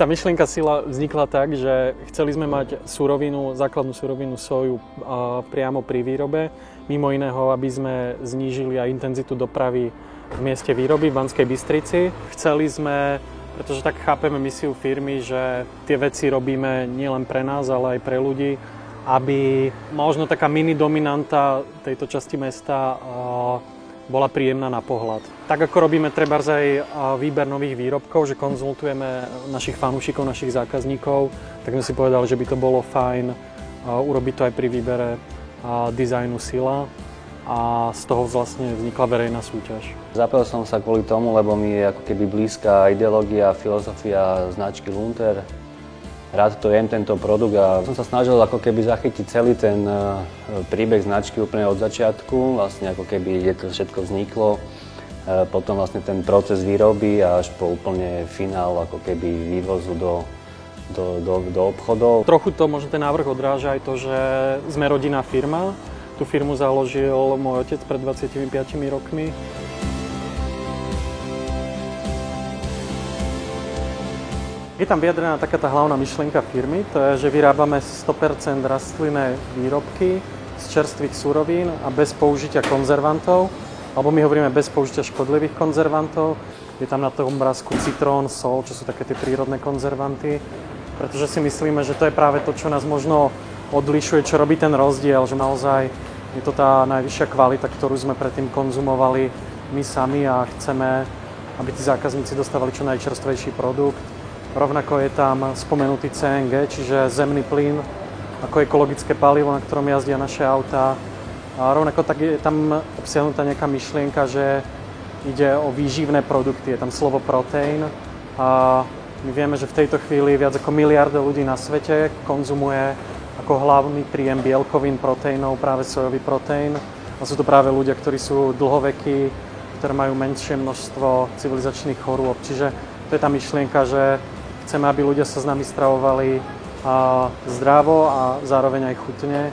Tá myšlienka Sila vznikla tak, že chceli sme mať základnú surovinu soju priamo pri výrobe. Mimo iného, aby sme znížili aj intenzitu dopravy v mieste výroby v Banskej Bystrici. Chceli sme, pretože tak chápeme misiu firmy, že tie veci robíme nielen pre nás, ale aj pre ľudí, aby možno taká mini dominanta tejto časti mesta bola príjemná na pohľad. Tak ako robíme trebárs aj výber nových výrobkov, že konzultujeme našich fanúšikov, našich zákazníkov, tak sme si povedali, že by to bolo fajn urobiť to aj pri výbere dizajnu Sila a z toho vlastne vznikla verejná súťaž. Zapojil som sa kvôli tomu, lebo mi je ako keby blízka ideológia, filozofia značky Lunter. Rád to jem, tento produkt, a som sa snažil ako keby zachytiť celý ten príbeh značky úplne od začiatku, vlastne ako keby kde to všetko vzniklo, potom vlastne ten proces výroby až po úplne finál ako keby vývozu do obchodov. Trochu to možno ten návrh odráža aj to, že sme rodinná firma. Tú firmu založil môj otec pred 25 rokmi. Je tam vyjadrená taká tá hlavná myšlienka firmy, to je, že vyrábame 100% rastlinné výrobky z čerstvých surovín a bez použitia konzervantov, alebo my hovoríme bez použitia škodlivých konzervantov. Je tam na tom obrázku citrón, sol, čo sú také tie prírodné konzervanty, pretože si myslíme, že to je práve to, čo nás možno odlišuje, čo robí ten rozdiel, že naozaj je to tá najvyššia kvalita, ktorú sme predtým konzumovali my sami a chceme, aby tí zákazníci dostávali čo najčerstvejší produkt. Rovnako je tam spomenutý CNG, čiže zemný plyn ako ekologické palivo, na ktorom jazdia naše autá. A rovnako tak je tam obsiahnutá nejaká myšlienka, že ide o výživné produkty, je tam slovo proteín. A my vieme, že v tejto chvíli viac ako miliarda ľudí na svete konzumuje ako hlavný príjem bielkovín, proteínov práve sojový proteín. A sú to práve ľudia, ktorí sú dlhovekí, ktorí majú menšie množstvo civilizačných chorôb. Čiže to je tá myšlienka, že chceme, aby ľudia sa s nami stravovali zdravo a zároveň aj chutne.